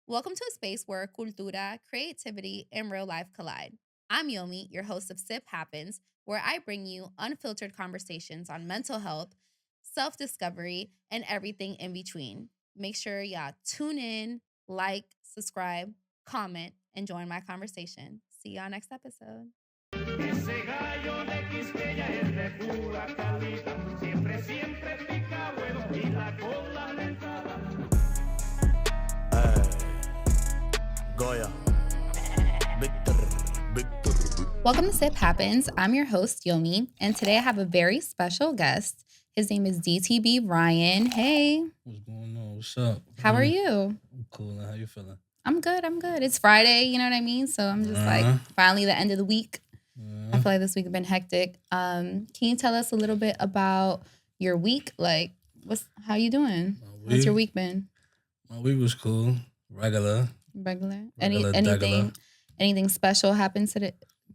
Welcome to a space where cultura, creativity, and real life collide. I'm Yomi, your host of Sip Happens, where I bring you unfiltered conversations on mental health, self discovery, and everything in between. Make sure y'all tune in, like, subscribe, comment, and join my conversation. See y'all next episode. Ese gallo de Quisqueya es de pura calidad. Siempre, siempre pica bueno y la cola dentada. Goya. Victor. Welcome to Sip Happens. I'm your host, Yomi, and today I have a very special guest. His name is DTB Ryan. Hey. What's going on? What's up? How are you? I'm cool. How you feeling? I'm good. It's Friday, you know what I mean? So I'm just like finally the end of the week. I feel like this week has been hectic. Can you tell us a little bit about your week? Like, how you doing? What's your week been? My week was cool. Regular. Anything special happened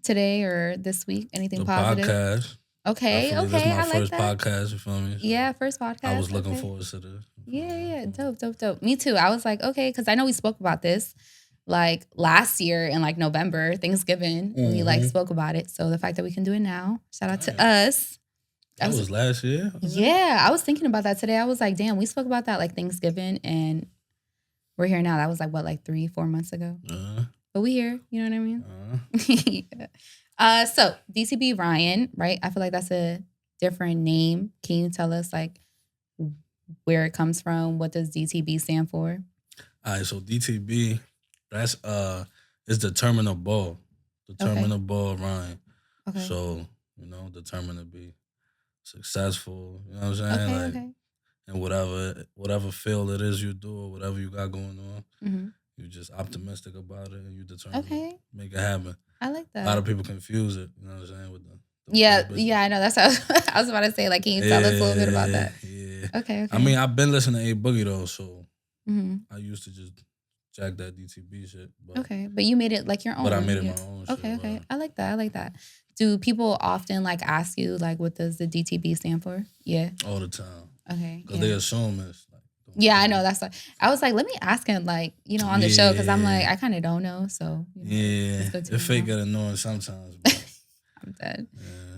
today or this week? Anything positive? Podcast. Okay. This my I first like that. podcast, you feel me? So Yeah, first podcast. I was looking forward to this. Yeah. Dope. Me too. I was like, okay, because I know we spoke about this like last year in like November, Thanksgiving. We like spoke about it. So the fact that we can do it now, shout out to us. That was last year? Yeah, I was thinking about that today. I was like, damn, we spoke about that like Thanksgiving and we're here now. That was like, what, like 3-4 months ago? But we here, you know what I mean? Yeah. So DTB Ryan, right? I feel like that's a different name. Can you tell us like where it comes from? What does DTB stand for? All right, so DTB, that's it's determined to ball. Determined to ball Ryan. Okay. So, determined to be successful. You know what I'm saying? Okay. And whatever field it is you do or whatever you got going on, you're just optimistic about it and you determined to make it happen. I like that. A lot of people confuse it, you know what I'm saying, with the yeah, I know. That's what I was about to say. Like, can you tell us a little bit about that? Yeah. Okay. I mean, I've been listening to A Boogie though, so I used to just jack that DTB shit. But you made it like your own. But I made it my own shit. Okay. I like that. Do people often like ask you like what does the DTB stand for? Yeah. All the time. Okay. Because they assume it's like. Yeah, I know. That's why I was like, let me ask him, like, on the show, because I'm like, I kind of don't know. So, it fake get annoying sometimes. But I'm dead.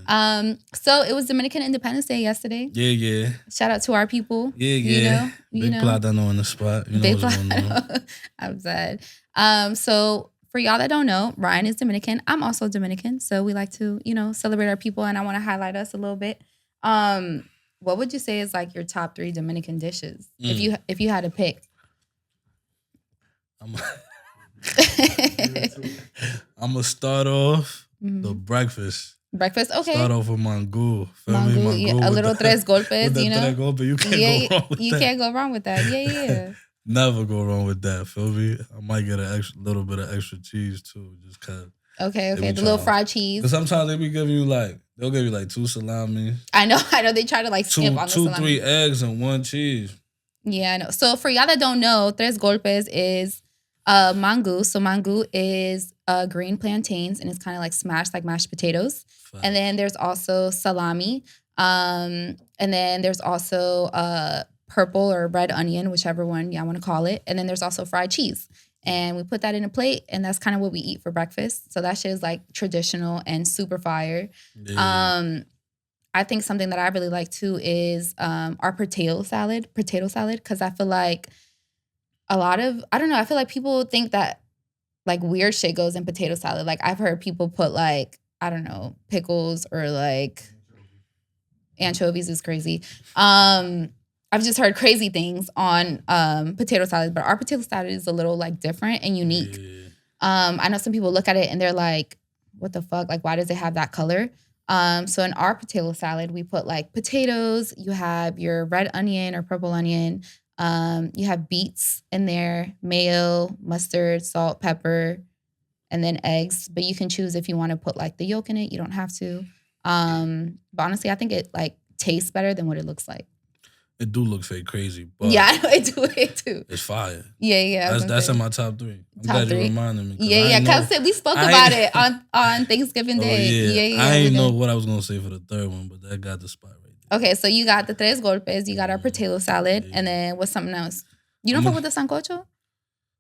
Yeah. So it was Dominican Independence Day yesterday. Yeah. Shout out to our people. Yeah. Big Plátano on the spot. Big Plátano. I'm dead. So for y'all that don't know, Ryan is Dominican. I'm also Dominican. So we like to, celebrate our people, and I want to highlight us a little bit. What would you say is like your top 3 Dominican dishes if you had to pick? I'm gonna start off the breakfast. Breakfast, okay. Start off with mangú. Mangú, yeah, a little tres golpes, Tres golpes, you can't go wrong with that. You can't go wrong with that. Yeah. Never go wrong with that, feel me? I might get little bit of extra cheese too, just cause. Okay. The little fried cheese. Because sometimes they'll give you like 2 salami. I know. They try to like skip on the salami. 3 eggs and 1 cheese. Yeah, I know. So for y'all that don't know, tres golpes is mangú. So mangú is green plantains, and it's kind of like smashed like mashed potatoes. Fine. And then there's also salami. And then there's also purple or red onion, whichever one y'all want to call it. And then there's also fried cheese. And we put that in a plate, and that's kind of what we eat for breakfast. So that shit is like traditional and super fire. Yeah. I think something that I really like too is our potato salad, because I feel like I feel like people think that like weird shit goes in potato salad. Like I've heard people put like, I don't know, pickles or like anchovies is crazy. I've just heard crazy things on potato salad, but our potato salad is a little like different and unique. Yeah. I know some people look at it and they're like, what the fuck? Like, why does it have that color? So in our potato salad, we put like potatoes, you have your red onion or purple onion, you have beets in there, mayo, mustard, salt, pepper, and then eggs. But you can choose if you want to put like the yolk in it. You don't have to. But honestly, I think it like tastes better than what it looks like. It do look fake crazy, but yeah, I know it do. It's fire. Yeah. That's in my top 3. I'm glad you reminded me. Yeah, because we spoke about it on Thanksgiving Day. Yeah. I didn't know what I was gonna say for the 3rd one, but that got the spot right there. Okay, so you got the tres golpes, you got our potato salad, and then what's something else? You don't fuck with the sancocho?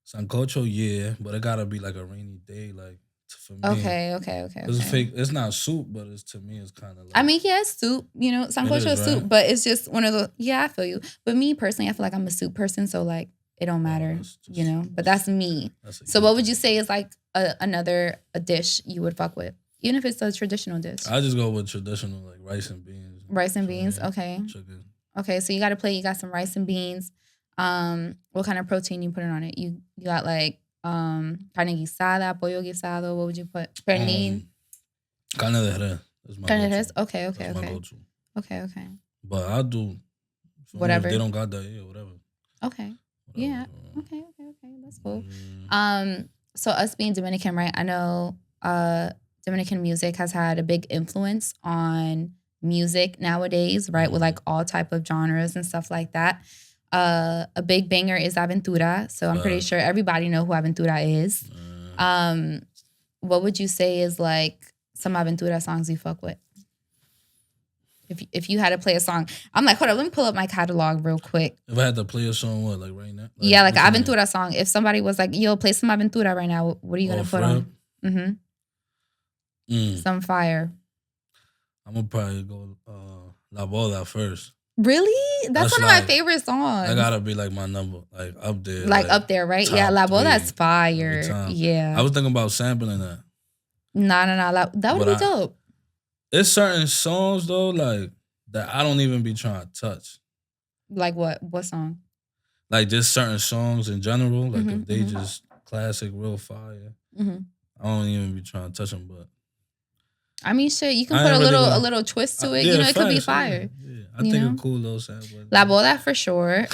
Sancocho, yeah, but it gotta be like a rainy day, like for me. Okay. It's fake. It's not soup, but it's to me, it's kind of like. I mean, yeah, it's soup. You know, sancocho is soup, right? but it's just one of the. Yeah, I feel you. But me personally, I feel like I'm a soup person, so like it don't matter, you know. But that's me. So what would you say is like another dish you would fuck with, even if it's a traditional dish? I just go with traditional, like rice and beans. Rice and beans, chicken, okay. Chicken. Okay, so you got a plate. You got some rice and beans. What kind of protein you putting on it? You got like carne guisada, pollo guisado. What would you put? Pernil. Carne de res. Carne de res. Okay. That's my go-to. Okay. But I'll do whatever. If they don't got that, yeah, whatever. Okay. Yeah. Okay. That's cool. So us being Dominican, right? I know Dominican music has had a big influence on music nowadays, right? With like all type of genres and stuff like that. A big banger is Aventura. So I'm pretty sure everybody know who Aventura is. What would you say is like some Aventura songs you fuck with? If you had to play a song, I'm like, hold on, let me pull up my catalog real quick. If I had to play a song, what, like right now? Like, yeah, like an Aventura song. If somebody was like, yo, play some Aventura right now, what are you gonna put on? Some fire. I'm gonna probably go La Boda first. Really? That's one of my favorite songs. That gotta be like my number, like up there. Like up there, right? Yeah, La Boda's fire. Yeah. I was thinking about sampling that. Nah. That would be dope. There's certain songs though, like that I don't even be trying to touch. Like what? What song? Like just certain songs in general, like if they just classic, real fire. I don't even be trying to touch them, but I mean, shit, you can put a little twist to it. You know, it could be fire. Yeah. I think a cool little sample. La Boda for sure.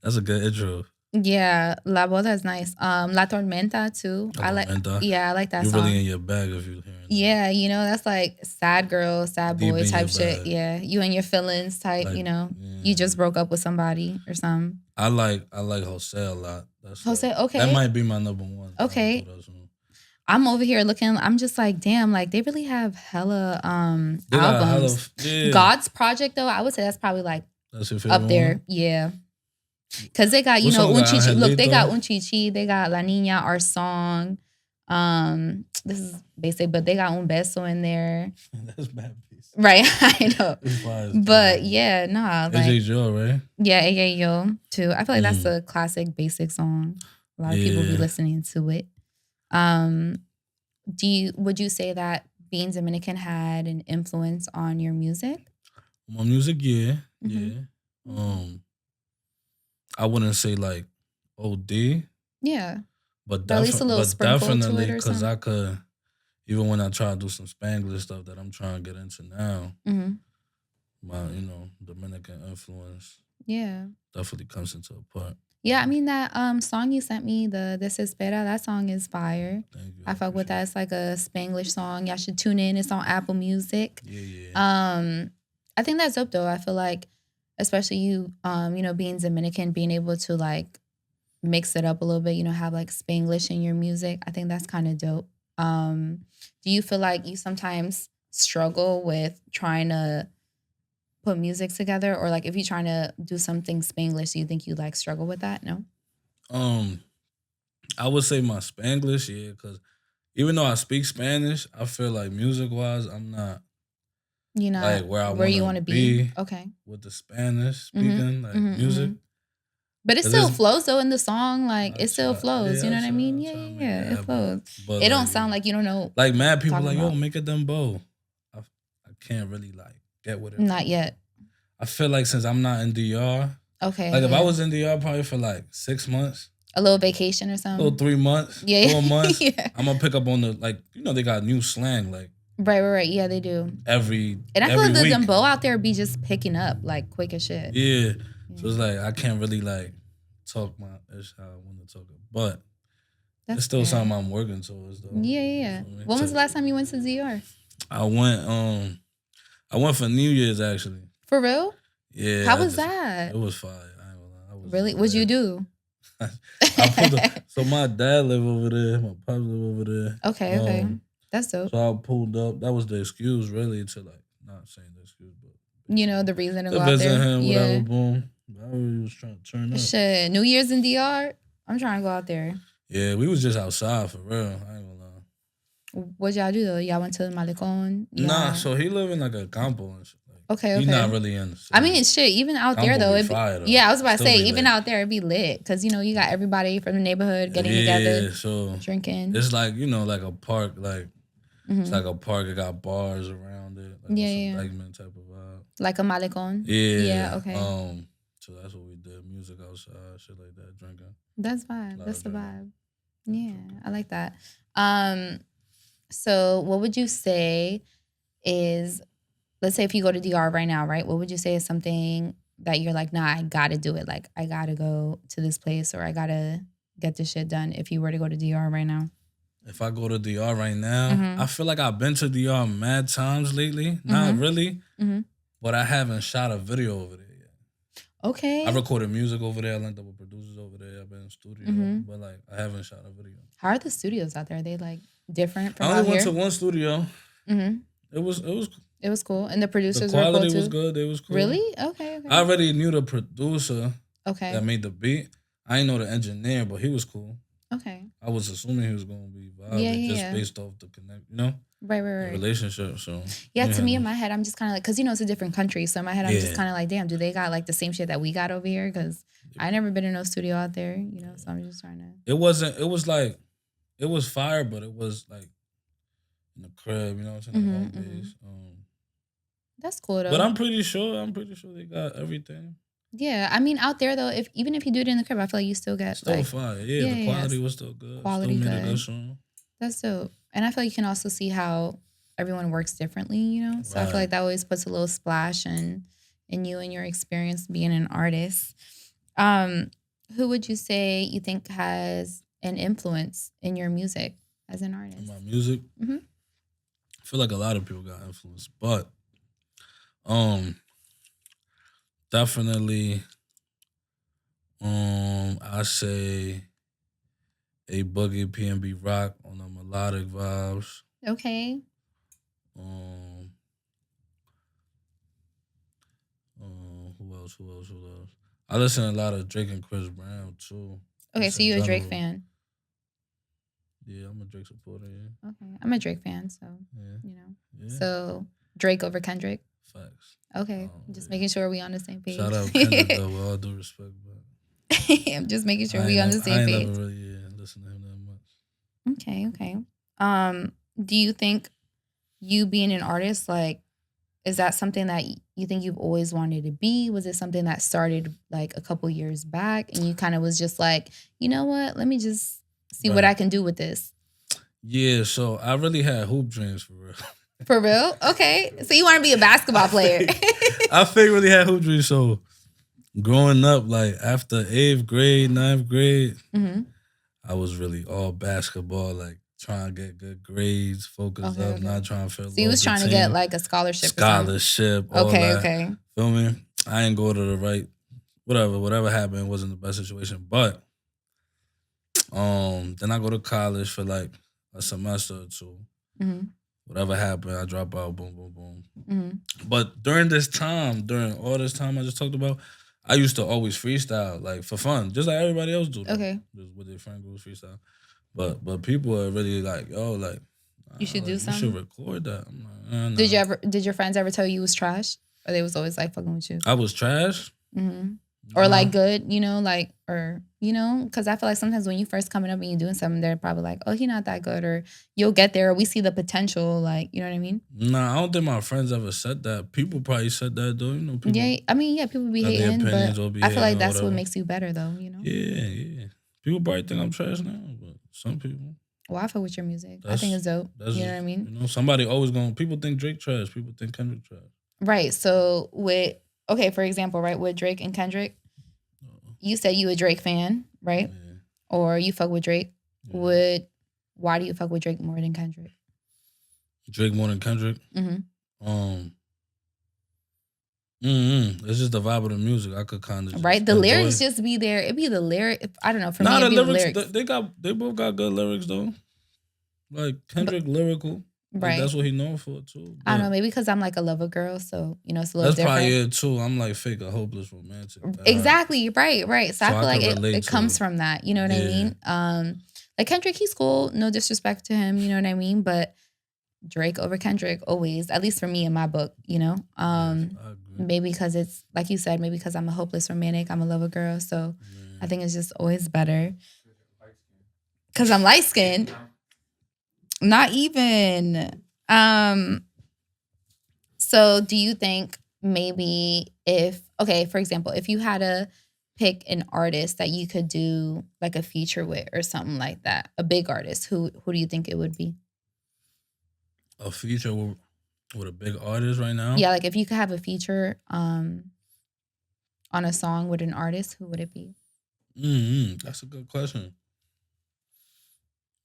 That's a good intro. Yeah, La Boda is nice. La Tormenta too. I like that song. You're really in your bag if you're hearing that. Yeah, you know, that's like sad girl, sad boy Deep type shit. Bag. Yeah, you and your feelings type, like, you know. Yeah. You just broke up with somebody or something. I like Jose a lot. That's Jose, like, okay. That might be my number one. Okay. I'm over here looking, I'm just like, damn, like they really have hella albums. God's Project though, I would say that's probably like that's your favorite up there. One? Yeah. Cause they got, you know, Unchichi. Look, they got Unchichi, they got La Nina, Our Song. This is basic, but they got Un Beso in there. That's bad piece. Right, I know. But yeah, nah. Like, AJ Joe, right? Yeah, AJ Yo too. I feel like that's a classic basic song. A lot of people be listening to it. Would you say that being Dominican had an influence on your music? My music, yeah. I wouldn't say like OD. Yeah. But at least a little definitely because I could, even when I try to do some Spanglish stuff that I'm trying to get into now, my, Dominican influence definitely comes into a part. Yeah, I mean that song you sent me, the Desespera, that song is fire. Thank you. I fuck with that. It's like a Spanglish song. Y'all should tune in. It's on Apple Music. Yeah. I think that's dope though. I feel like, especially you, being Dominican, being able to like mix it up a little bit, have like Spanglish in your music. I think that's kind of dope. Do you feel like you sometimes struggle with trying to put music together, or like if you're trying to do something Spanglish, do you think you like struggle with that? No. I would say my Spanglish, yeah, because even though I speak Spanish, I feel like music wise, I'm not. You know, like where you want to be. Okay. With the Spanish speaking, music. But it still flows though in the song. Like it still flows. Yeah, you know what I mean? Yeah. It flows. But it don't sound like you don't know. Like mad people like, yo, make it dembow. I can't really like get with it. Not yet. I feel like since I'm not in DR. Okay. Like if I was in DR probably for like 6 months. A little vacation or something. A little 3 months. 4 months. I'm gonna pick up on the they got new slang like. Right. Yeah, they do. And I feel like the dembow out there be just picking up like quick as shit. Yeah. So it's like I can't really like talk my ish how I want to talk it. But it's still something I'm working towards though. Yeah. When was the last time you went to DR? I went for New Year's actually. For real? Yeah. How was that? It was fire. I ain't gonna lie. Really? What'd you do? So my dad live over there, my pops live over there. Okay. That's dope. So I pulled up. That was the excuse, really, to like not saying the excuse, but the reason to go out there. Him, whatever, boom. I really was trying to turn up. Shit, New Year's in DR. I'm trying to go out there. Yeah, we was just outside for real. I ain't gonna lie. What y'all do though? Y'all went to the Malecon? Nah, so he live in like a campo and shit. Like, okay. He's not really in the city. I mean, shit, even out campo there though, yeah, I was about to say, even out there, it'd be lit. Because, you got everybody from the neighborhood getting together, so drinking. It's like, like a park, like, it's like a park. It got bars around it. Like some Dykeman type of vibe. Like a Malecon? Yeah. Okay. So that's what we did. Music outside, shit like that, drinking. That's vibe. That's the vibe. Yeah, I like that. So what would you say is, let's say if you go to DR right now, right? What would you say is something that you're like, nah, I gotta do it. Like, I gotta go to this place or I gotta get this shit done if you were to go to DR right now? If I go to DR right now, I feel like I've been to DR mad times lately. Not really, but I haven't shot a video over there yet. Okay. I recorded music over there. I linked up with producers over there. I've been in the studio, but like I haven't shot a video. How are the studios out there? Are they like different from I only went to one studio. It was cool. And the producers were cool too? The quality was good. They was cool. Really? Okay. I already knew the producer that made the beat. I didn't know the engineer, but he was cool. Okay. I was assuming he was going to be vibing just based off the connect, Right. The relationship. So to me in my head, I'm just kind of like, because it's a different country. So in my head, I'm just kind of like, damn, do they got like the same shit that we got over here? Because I never been in no studio out there, so I'm just trying to. It was fire, but it was like in the crib, what I'm saying? The home base. That's cool though. But I'm pretty sure they got everything. Yeah, I mean, out there though, even if you do it in the crib, I feel like you still get fire. Yeah, the quality was still good. Quality still made good. A good song. That's dope, and I feel like you can also see how everyone works differently. So I feel like that always puts a little splash in you and your experience being an artist. Who would you say you think has an influence in your music as an artist? In my music, I feel like a lot of people got influence, but definitely, I say a Boogie P&B rock on the melodic vibes. Okay. Who else? I listen to a lot of Drake and Chris Brown too. Okay, so you're a Drake fan? Yeah, I'm a Drake supporter. Yeah. Okay, I'm a Drake fan, so Yeah. So Drake over Kendrick. Facts. Okay, just making sure we on the same page. Shout out Kendrick though, with all due respect, but I'm just making sure we on the same page. I ain't never really listen to him that much. Okay. Do you think you being an artist, like, is that something that you think you've always wanted to be? Was it something that started like a couple years back and you kind of was just like, you know what, let me just see what I can do with this? Yeah, so I really had hoop dreams for real. For real? Okay. So you want to be a basketball player. I really had hoop dreams. So growing up, like after 8th grade, 9th grade, I was really all basketball, like trying to get good grades, focused up, not trying to feel. So you was trying to get like a scholarship. Scholarship. All that. Okay. Feel me? I ain't go to the right. Whatever happened wasn't the best situation. But then I go to college for like a semester or two. Whatever happened, I drop out. Boom, boom, boom. But during all this time I just talked about, I used to always freestyle, like for fun, just like everybody else do. Okay. Just with their friend groups freestyle. But people are really like, yo, like you should do something. You should record that. I'm like, nah. Did your friends ever tell you was trash, or they was always like fucking with you? I was trash. Or like good, because I feel like sometimes when you first coming up and you doing something, they're probably like, oh, he not that good, or you'll get there, or we see the potential, like, you know what I mean? Nah, I don't think my friends ever said that. People probably said that though, people. Yeah, I mean, yeah, people be hating, but I feel like that's what makes you better though, Yeah. People probably think I'm trash now, but some people. Well, I feel with your music. I think it's dope. You know what I mean? Somebody always people think Drake trash. People think Kendrick trash. Right. So for example, right, with Drake and Kendrick, you said you a Drake fan, right? Yeah. Or you fuck with Drake. Yeah. Why do you fuck with Drake more than Kendrick? Drake more than Kendrick? It's just the vibe of the music. I could kind of right. The lyrics just be there. It'd be the lyric. I don't know. For me, it'd be the lyrics. They both got good lyrics though. Like Kendrick lyrical. Like, that's what he known for too. I don't know, maybe because I'm like a lover girl, so you know it's a little different. That's probably it too. I'm like fake a hopeless romantic. Exactly, right. So I feel like it comes from that. You know what I mean? Like Kendrick, he's cool. No disrespect to him. You know what I mean? But Drake over Kendrick always, at least for me in my book. You know, maybe because it's like you said, maybe because I'm a hopeless romantic. I'm a lover girl, so I think it's just always better. Because I'm light skinned. Not even. So do you think maybe for example, if you had to pick an artist that you could do like a feature with or something like that, a big artist, who do you think it would be? A feature with a big artist right now? Yeah, like if you could have a feature on a song with an artist, who would it be? That's a good question.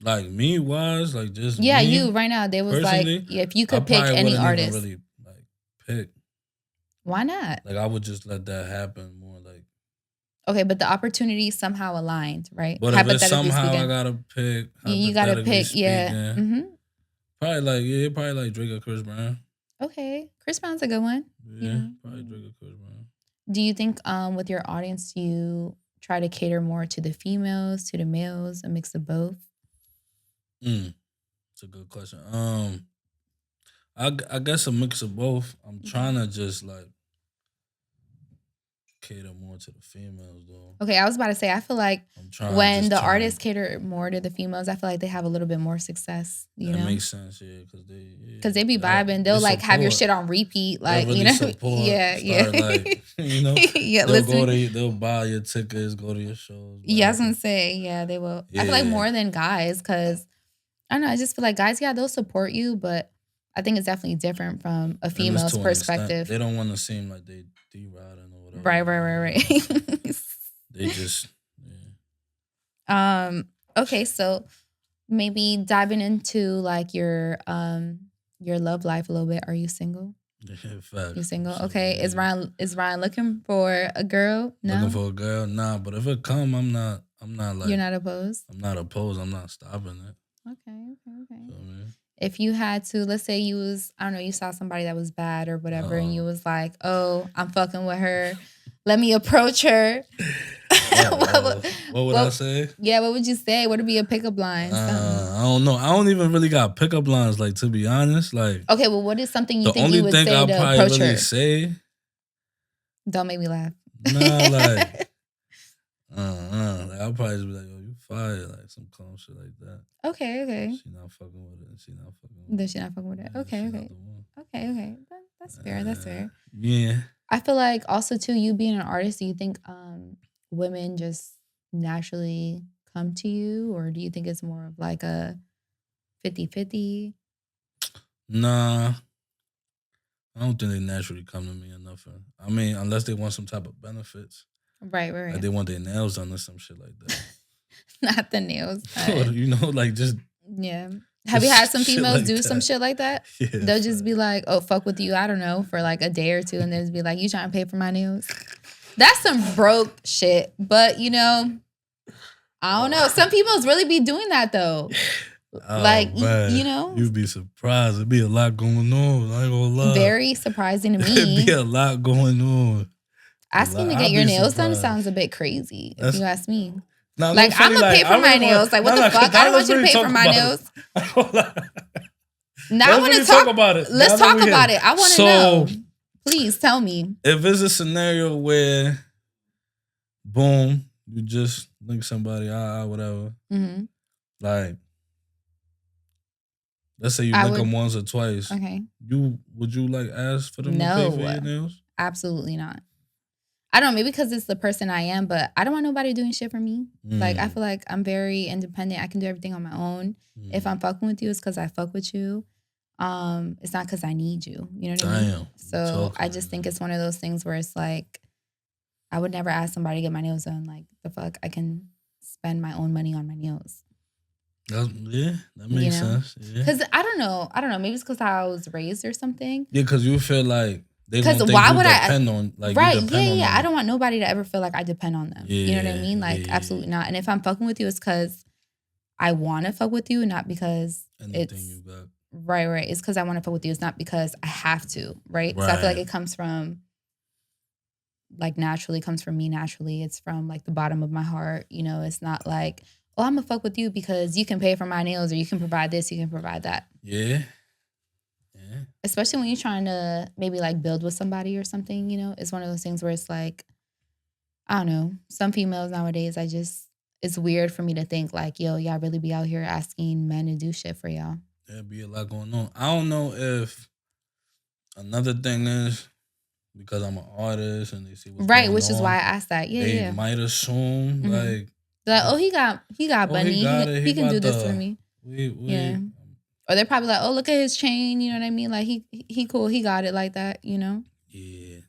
Like me wise, like just me, you right now. They was like, if you could pick any artist, even really like pick. Why not? Like I would just let that happen more. Like okay, but the opportunity somehow aligned, right? But if it's somehow I gotta pick, you gotta pick, speaking, Probably like Drake or Chris Brown. Okay, Chris Brown's a good one. Yeah, probably Drake or Chris Brown. Do you think with your audience you try to cater more to the females, to the males, a mix of both? It's a good question. I guess a mix of both. I'm trying to just like cater more to the females though. Okay, I was about to say I feel like when the artists cater more to the females, I feel like they have a little bit more success. You know, that makes sense. Yeah, because they be vibing. They'll like have your shit on repeat, like really, you know. Support, like, you know. They'll buy your tickets, go to your shows. Yeah, I was gonna say they will. Yeah. I feel like more than guys because. I don't know. I just feel like guys, they'll support you, but I think it's definitely different from a female's perspective. They don't want to seem like they D-riding or whatever. Right. They just, Okay, so maybe diving into like your love life a little bit. Are you single? Yeah, fact. You single? Okay. Yeah. Is Ryan looking for a girl? No. Looking for a girl? Nah, but if it come, I'm not like. You're not opposed? I'm not opposed. I'm not stopping it. Okay. So, if you had to, let's say you saw somebody that was bad or whatever, and you was like, oh, I'm fucking with her. Let me approach her. What would I say? Yeah, what would you say? What would be a pickup line? I don't know. I don't even really got pickup lines, like, to be honest. Like, okay, well, what is something you think you would say to approach her? The only thing I'll probably really say... Don't make me laugh. Nah, like, I'll probably just be like, yo, you fire, like some calm shit like that. Okay. She not fucking with it. She not fucking with it. Okay. That's fair. Yeah. I feel like also too, you being an artist, do you think women just naturally come to you, or do you think it's more of like a 50-50? Nah. I don't think they naturally come to me enough. I mean, unless they want some type of benefits. Right. Like they want their nails done or some shit like that. Not the nails. You know, like just... Yeah. Have you had some females do some shit like that? Yeah, they'll just be like, oh, fuck with you, I don't know, for like a day or two, and they'll just be like, you trying to pay for my nails? That's some broke shit. But, you know, I don't know. Some females really be doing that, though. Like, you know. You'd be surprised. It'd be a lot going on. I ain't gonna lie. Very surprising to me. It'd be a lot going on. Asking to get your nails done sounds a bit crazy, if you ask me. Nah, like, I'm going to pay for my nails. Like, what the fuck? I don't want you to pay for my nails. Now I want to talk about it. Let's talk about it. I want to know. Please tell me. If it's a scenario where, boom, you just link somebody, whatever. Mm-hmm. Like, let's say you link them once or twice. Okay. Would you like ask for them to pay for your nails? Absolutely not. I don't know, maybe because it's the person I am, but I don't want nobody doing shit for me. Like, I feel like I'm very independent. I can do everything on my own. If I'm fucking with you, it's because I fuck with you. It's not because I need you. You know what I mean? So I just think it's one of those things where it's like, I would never ask somebody to get my nails done. Like, the fuck? I can spend my own money on my nails. Yeah, that makes sense. Because I don't know. Maybe it's because how I was raised or something. Yeah, because you feel like... Because why would I depend on right? Yeah. I don't want nobody to ever feel like I depend on them. You know what I mean? Like absolutely not. And if I'm fucking with you, it's because I want to fuck with you, not because anything you got. Right. It's because I want to fuck with you. It's not because I have to, right? So I feel like it comes from, like, naturally, comes from me naturally. It's from, like, the bottom of my heart. You know, it's not like, oh, I'm going to fuck with you because you can pay for my nails or you can provide this, you can provide that. Yeah. Especially when you're trying to maybe, like, build with somebody or something, you know? It's one of those things where it's like, I don't know. Some females nowadays, it's weird for me to think, like, yo, y'all really be out here asking men to do shit for y'all. There be a lot going on. I don't know if another thing is because I'm an artist and they see what's going on. Right, which is why I asked that. Yeah, they might assume like, oh, he got money. He can do this for me. Yeah. Or they're probably like, oh, look at his chain. You know what I mean? Like he cool. He got it like that. You know? Yeah.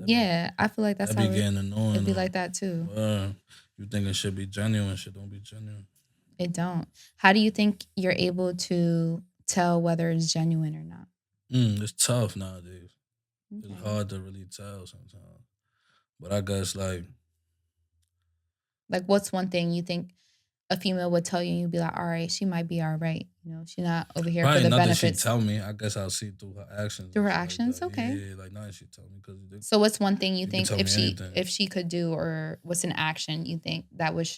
Yeah, I feel like that's how it'd be like that too. You think it should be genuine? Shit don't be genuine. It don't. How do you think you're able to tell whether it's genuine or not? It's tough nowadays. Okay. It's hard to really tell sometimes. But I guess like what's one thing you think a female would tell you and you'd be like, all right, she might be all right. You know, she's not over here probably for the nothing benefits. She tell me. I guess I'll see through her actions. Through her actions? Like okay. Yeah, like nothing she tell me. So what's one thing you think if she could do, or what's an action you think that would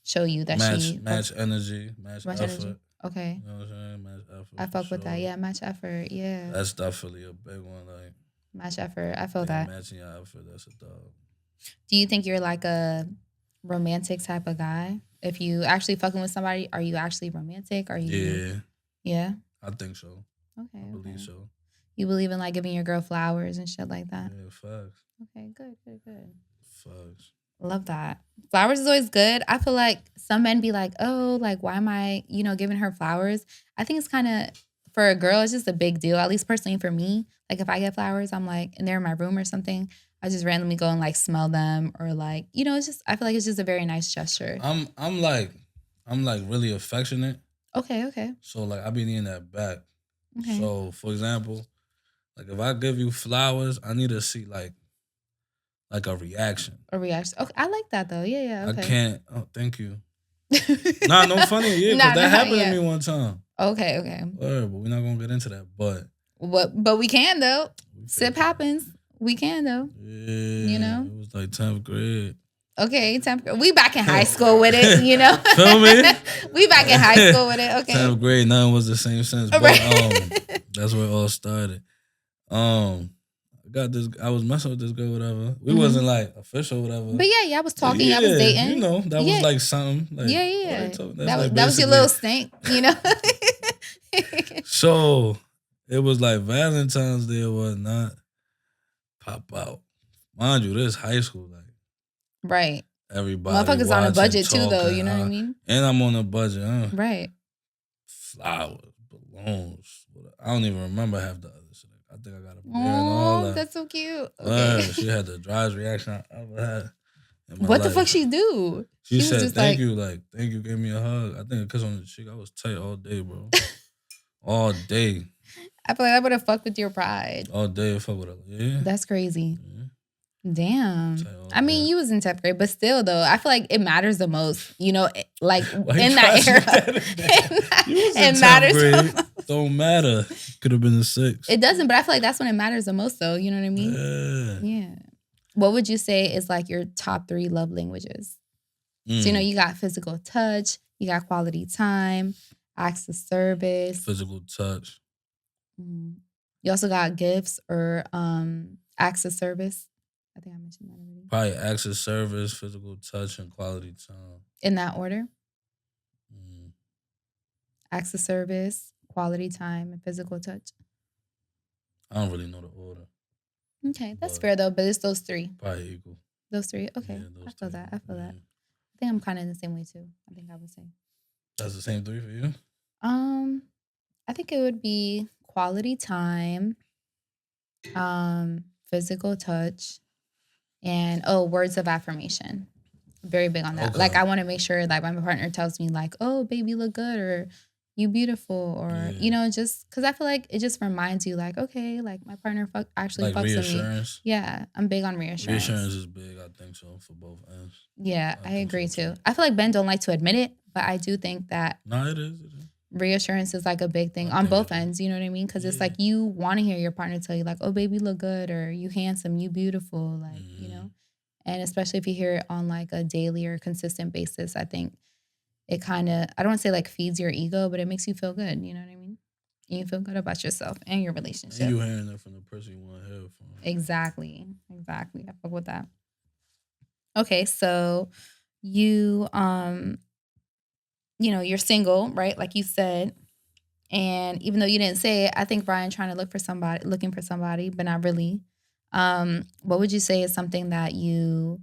show you that match energy, match effort. Energy. Okay. You know what I'm saying? Match effort. I fuck with that. Yeah, match effort. Yeah. That's definitely a big one. Like match effort. I feel that. Matching your effort, that's a dog. Do you think you're like a romantic type of guy? If you actually fucking with somebody, are you actually romantic? Are you? Yeah. Yeah? I think so. Okay. I believe so. You believe in like giving your girl flowers and shit like that? Yeah, facts. Okay, good. Facts. Love that. Flowers is always good. I feel like some men be like, oh, like, why am I, giving her flowers? I think it's kind of, for a girl, it's just a big deal. At least personally for me. Like, if I get flowers, I'm like, and they're in my room or something, I just randomly go and like smell them, or like, it's just, I feel like it's just a very nice gesture. I'm like really affectionate. Okay. So like I be needing that back. Okay. So for example, like if I give you flowers, I need to see like a reaction. A reaction. Okay, I like that though. Yeah. Okay. I can't. Oh, thank you. No funny. Yeah, because that happened to me one time. Okay. But we're not gonna get into that. But we can though. Sip happens. We can though. Yeah. It was like 10th grade. Okay, 10th grade. We back in high school with it, Feel me? We back in high school with it. Okay. 10th grade, nothing was the same sense. But that's where it all started. I was messing with this girl, whatever. We wasn't like official, whatever. But yeah, I was talking, I was dating. That was like something. Like, yeah. That was your little stink, So it was like Valentine's Day or whatnot. Pop out. Mind you, this high school, like. Right. Everybody. Motherfuckers on a budget too, though, you know what I mean? And I'm on a budget, huh? Right. Flowers, balloons. I don't even remember half the other shit. I think I got a beer and all that. That's so cute. Okay. She had the driest reaction I ever had. What the fuck she do? She said, thank you, gave me a hug. I think a kiss on the cheek. I was tight all day, bro. All day. I feel like I would have fucked with your pride. All day, fuck with her. Yeah. That's crazy. Yeah. Damn. I mean, you was in 10th grade, but still, though, I feel like it matters the most. Like in that era, it matters. The most. Don't matter. Could have been a 6. It doesn't, but I feel like that's when it matters the most, though. You know what I mean? Yeah. What would you say is like your top 3 love languages? So you got physical touch, you got quality time, acts of service, physical touch. You also got gifts or acts of service. I think I mentioned that already. Probably acts of service, physical touch, and quality time. In that order? Acts of service, quality time, and physical touch. I don't really know the order. Okay, that's fair though, but it's those 3. Probably equal. Those 3? Okay. Yeah, I feel that. I think I'm kind of in the same way too. I think I would say. That's the same 3 for you? I think it would be quality time, physical touch, and words of affirmation. Very big on that. Okay. Like I want to make sure like my partner tells me like, oh baby, you look good, or you beautiful, or just because I feel like it just reminds you like, okay, like my partner actually fucks with me. Yeah, I'm big on reassurance. Reassurance is big, I think so, for both ends. Yeah, I agree too. I feel like men don't like to admit it, but I do think that. No, it is. reassurance is like a big thing on both ends. You know what I mean? Because it's like you want to hear your partner tell you like, "Oh, baby, you look good," or "You handsome, you beautiful," like you know. And especially if you hear it on like a daily or consistent basis, I think it kind of, I don't want to say like feeds your ego, but it makes you feel good. You know what I mean? And you feel good about yourself and your relationship. And you hearing that from the person you want to hear from. Exactly. I fuck with that. Okay, so you you're single, right? Like you said. And even though you didn't say it, I think Brian looking for somebody, but not really. What would you say is something that you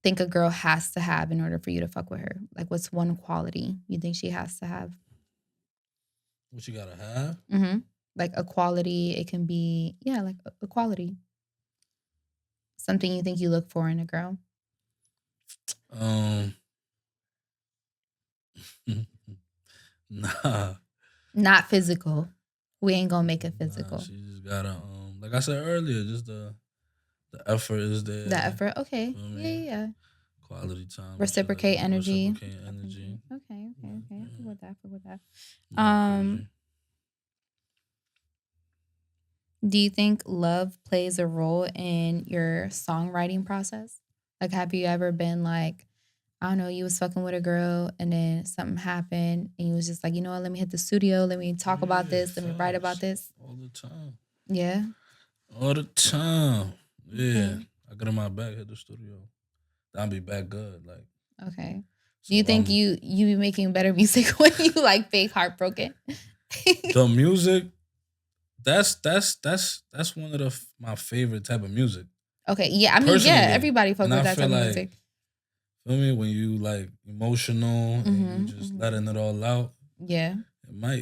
think a girl has to have in order for you to fuck with her? Like, what's one quality you think she has to have? What you gotta have? Mm-hmm. Like a quality. It can be, like a quality. Something you think you look for in a girl. Nah. Not physical. We ain't gonna make it physical. She just gotta, like I said earlier, just the effort is there. The effort, okay. Yeah. Quality time. Reciprocate energy. Okay. I forgot that. Do you think love plays a role in your songwriting process? Like, have you ever been like, I don't know, you was fucking with a girl and then something happened and you was just like, you know what, let me hit the studio, let me talk about this, let me write about this? All the time. Yeah? All the time. Yeah. Okay. I get in my bag, hit the studio. I'll be back good. Like. Okay. So do you think you be making better music when you like fake heartbroken? The music, that's one of my favorite type of music. Okay, yeah. I mean, everybody fuck with that type of music. Feel me? When you like emotional and you just letting it all out. Yeah. It might,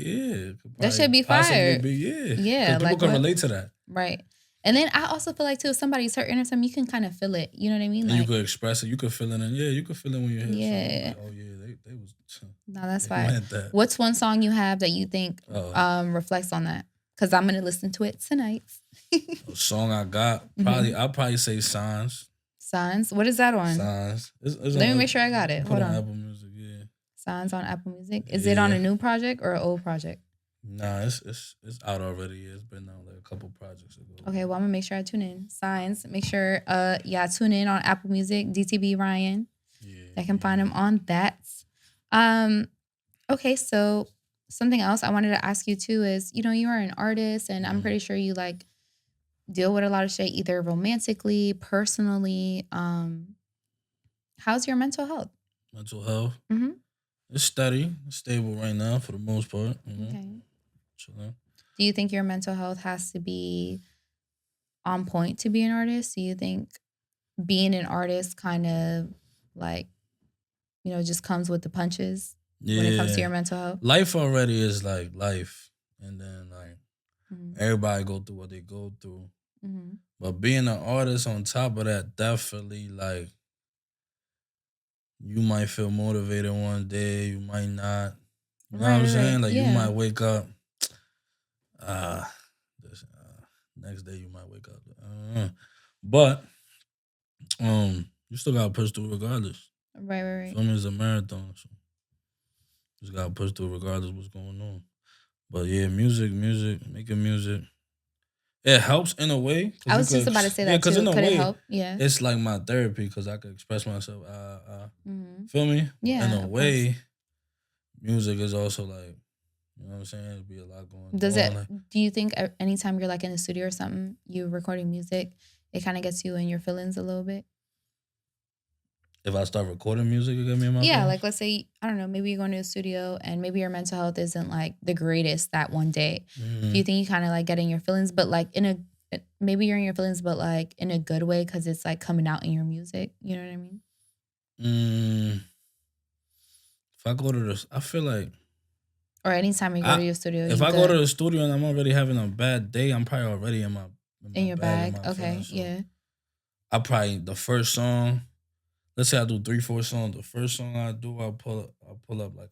that should be fire. Yeah. People can relate to that. Right. And then I also feel like too, if somebody's hurting or something, you can kind of feel it. You know what I mean? And like, you could express it. You could feel it. And you could feel it when you hear something. Like, oh yeah, they was. No, that's fine. What's one song you have that you think reflects on that? Because I'm gonna listen to it tonight. A song I got I'll probably say Signs. Signs. What is that on? Signs. It's Let me make sure I got it. Hold on. Apple Music. Yeah. Signs on Apple Music. Is it on a new project or an old project? Nah, it's out already. It's been out like a couple projects ago. Okay, well I'm gonna make sure I tune in. Signs. Make sure tune in on Apple Music. DTB Ryan. Yeah. I can find him on that. Okay, so something else I wanted to ask you too is, you are an artist and I'm pretty sure you like deal with a lot of shit either romantically, personally. How's your mental health? Mental health? Mm-hmm. It's steady. It's stable right now for the most part. Okay. Chilling. Do you think your mental health has to be on point to be an artist? Do you think being an artist kind of like, just comes with the punches when it comes to your mental health? Life already is like life. And then like everybody go through what they go through. Mm-hmm. But being an artist on top of that, definitely like you might feel motivated one day, you might not. You know what I'm saying? Like you might wake up, next day you might wake up. But you still gotta push through regardless. Right. Film is a marathon, so you just gotta push through regardless what's going on. But yeah, music, making music. It helps in a way. I was just about to say that too. In a Could way, it help? Yeah. It's like my therapy because I could express myself. Feel me? Yeah. In a way, music is also like, you know what I'm saying? It'd be a lot going on. Do you think anytime you're like in the studio or something, you're recording music, it kind of gets you in your feelings a little bit? If I start recording music, it get me in my feelings? feelings? Like let's say, I don't know, maybe you're going to a studio and maybe your mental health isn't like the greatest that one day. Mm-hmm. Do you think you kind of like get in your feelings, but like maybe you're in your feelings, but like in a good way because it's like coming out in your music? You know what I mean? If I go to I feel like... Or anytime you go to your studio. If I go to the studio and I'm already having a bad day, I'm probably already in your bag. Okay, so yeah. I probably, the first song... Let's say I do 3-4 songs. The first song I do, I'll pull up like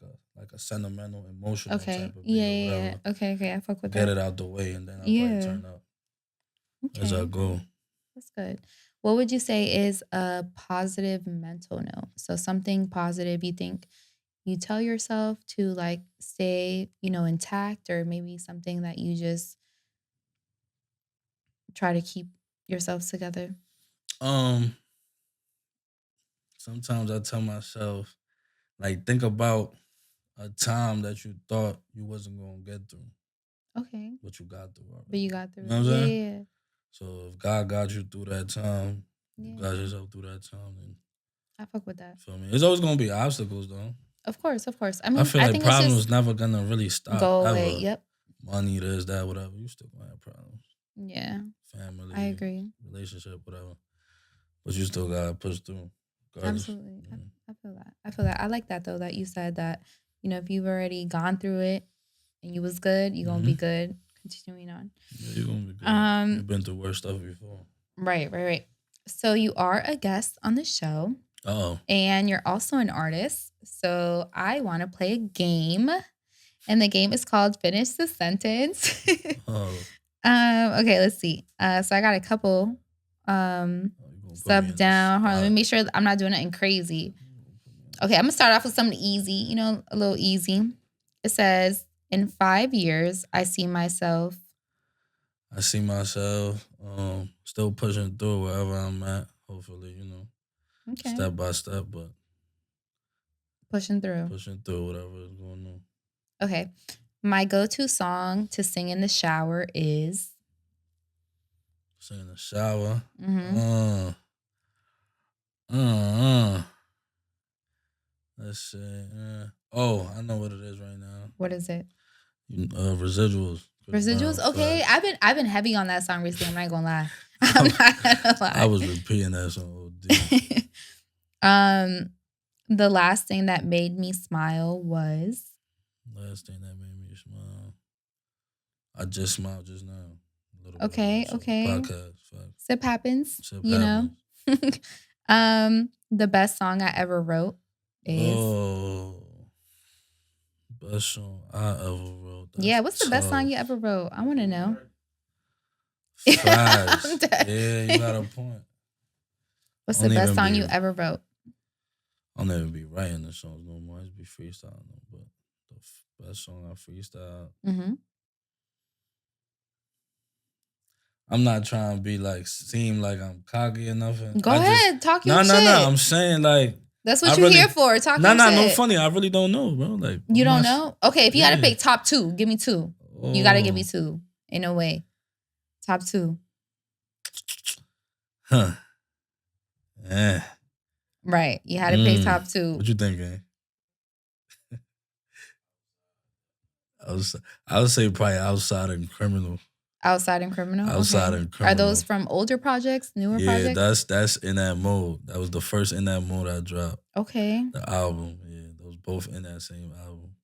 a sentimental, emotional type of beat or whatever. Okay. I fuck with that. Get it out the way, and then I'll probably turn up as I go. That's good. What would you say is a positive mental note? So something positive you think you tell yourself to like stay, intact, or maybe something that you just try to keep yourselves together? Sometimes I tell myself, like, think about a time that you thought you wasn't gonna get through. Okay. But you got through already. But you got through You know what I'm saying? Yeah. So if God got you through that time, Yeah. you got yourself through that time, then I fuck with that. feel me? It's always gonna be obstacles though. Of course. I I feel like think problems never gonna really stop. go away. Ever. Yep. Money, this, that, whatever. You still gonna have problems. Yeah. Family. I agree. Relationship, whatever. But you still gotta push through. Absolutely. I feel that. I like that though, that you said that, if you've already gone through it and you was good, you're gonna be good continuing on. Yeah, you're gonna be good. You've been through worse stuff before. Right. So you are a guest on the show. Oh. And you're also an artist. So I want to play a game. And the game is called Finish the Sentence. Okay, let's see. So I got a couple sub down. Hold on, let me make sure I'm not doing anything crazy. Okay, I'm gonna start off with something easy, a little easy. It says, in 5 years, I see myself still pushing through wherever I'm at, hopefully, Okay. Step by step, but pushing through whatever is going on. Okay. My go-to song to sing in the shower is? Sing in the shower? Let's see. I know what it is right now. What is it? Residuals. Residuals? Okay. I've been heavy on that song recently. I'm not gonna lie. I'm not gonna lie. I was repeating that song. The last thing that made me smile was? Last thing that made me smile. I just smiled just now. Okay. Podcast. Sip happens. The best song I ever wrote is? Best song I ever wrote. What's the best song you ever wrote? I want to know. Fast. Yeah, you got a point. What's the best song you ever wrote? I'll never be writing the songs no more. I just be freestyling them. But the best song I freestyle. I'm not trying to be like, seem like I'm cocky or nothing. Go ahead, talk your shit. No. I'm saying like. That's what you're here for. Talk your shit. No, funny. I really don't know, bro. Like, you don't know? Okay, if you gotta pick top 2, give me 2. You gotta give me 2. Ain't no way. Top 2. Huh. Yeah. Right. You had to pick top 2. What you thinking? I would say probably Outside and Criminal. Outside and Criminal? Outside and Criminal. Are those from older projects, newer projects? Yeah, that's in that mode. That was the first In That Mode I dropped. Okay. The album. Yeah, those both in that same album.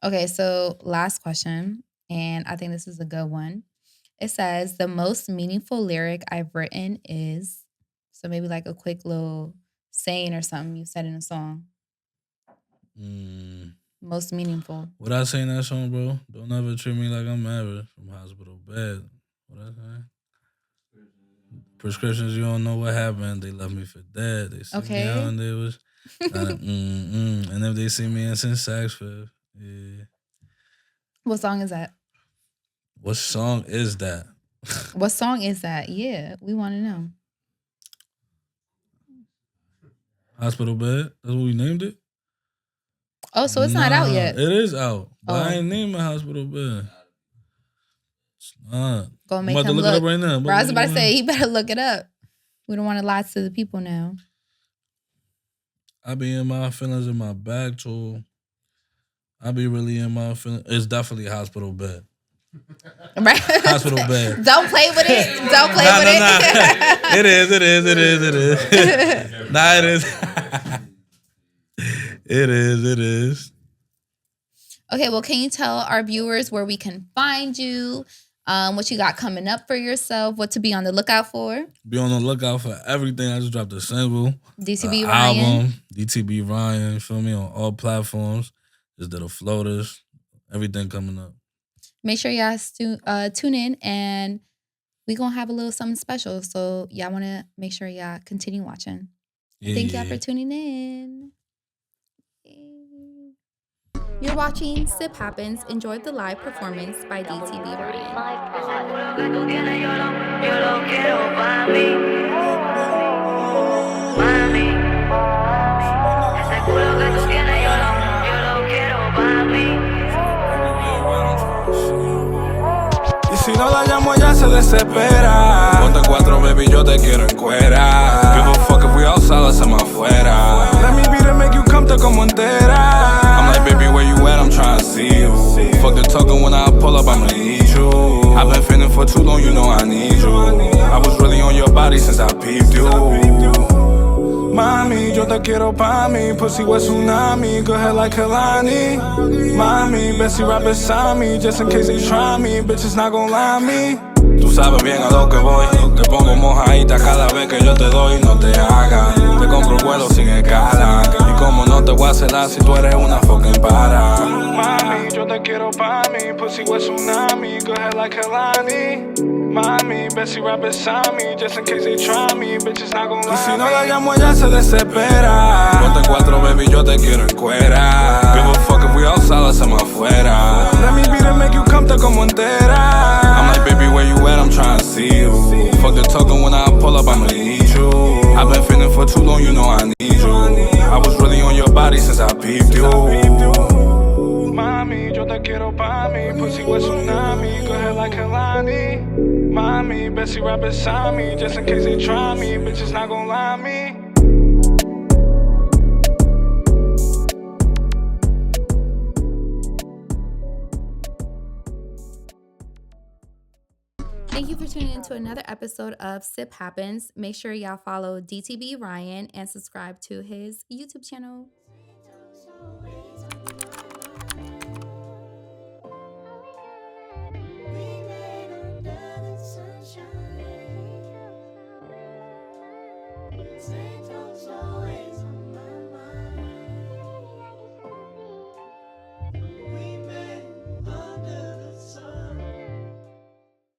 Okay, so last question, and I think this is a good one. It says, the most meaningful lyric I've written is, so maybe like a quick little saying or something you said in a song. Most meaningful. What I say in that song, bro? Don't ever treat me like I'm average. From hospital bed. What I say? Prescriptions, you don't know what happened. They left me for dead. They sit me out and they was and if they see me in St. Saxford, yeah. What song is that? What song is that? What song is that? Yeah, we want to know. Hospital Bed? That's what we named it? Oh, so it's not out yet. It is out. But I ain't naming Hospital Bed. It's not. Go make him look it up right now. Bro, I was about to say, he better look it up. We don't want to lie to the people now. I be in my feelings in my bag, too. I be really in my feelings. It's definitely Hospital Bed. Right? Hospital Bed. Don't play with it. Don't play with it. It is. Nah, it is. It is. Okay, well, can you tell our viewers where we can find you, what you got coming up for yourself, what to be on the lookout for? Be on the lookout for everything. I just dropped a single. DTB Ryan. Album. DTB Ryan, feel me, on all platforms. Just did a floaters. Everything coming up. Make sure y'all tune in, and we going to have a little something special. So y'all want to make sure y'all continue watching. Thank y'all for tuning in. You're watching Sip Happens. Enjoy the live performance by DTB Ryan. Y si no la llamo ella se desespera. Ponte 4, baby, yo te quiero en cuera. Give a fuck if we outside, la hacemos afuera. Let me be to make you come te como entera. I'm like, baby, where you at? I'm trying to see you. Fuck the talking when I pull up, I'ma need you. I've been feeling for too long, you know I need you. I was really on your body since I peeped you. Mami, yo te quiero pa' mí. Pussy with tsunami, go ahead like Kalani. Mami, Bessie right beside me, just in case they try me. Bitches not gon' lie me. Tú sabes bien a lo que voy. Te pongo mojadita cada vez que yo te doy. No te hagas, te compro el vuelo sin escala. Y como no te voy a celar si tú eres una fucking para. Mami, yo te quiero pa' mí. Pussy with tsunami, go ahead like Kalani. Mami, Bessie right beside me, just in case they try me. Bitches not gon' lie. Y si no la llamo ella se desespera. Ponte 4, baby, yo te quiero en cuera. Give a fuck if we outside, la hacemos afuera. Let me be to make you come te como entera. I'm like, baby, where you at? I'm trying to see you. Fuck the talking when I pull up, I'ma need you. I've been feeling for too long, you know I need you. I was really on your body since I peeped you. Mami, yo te quiero pa' mí. Pussy with tsunami, go ahead like Kalani. Mami, Bessie right beside me, just in case they try me. Bitches not gon' lie me. Thank you for tuning in to another episode of Sip Happens. Make sure y'all follow DTB Ryan and subscribe to his YouTube channel.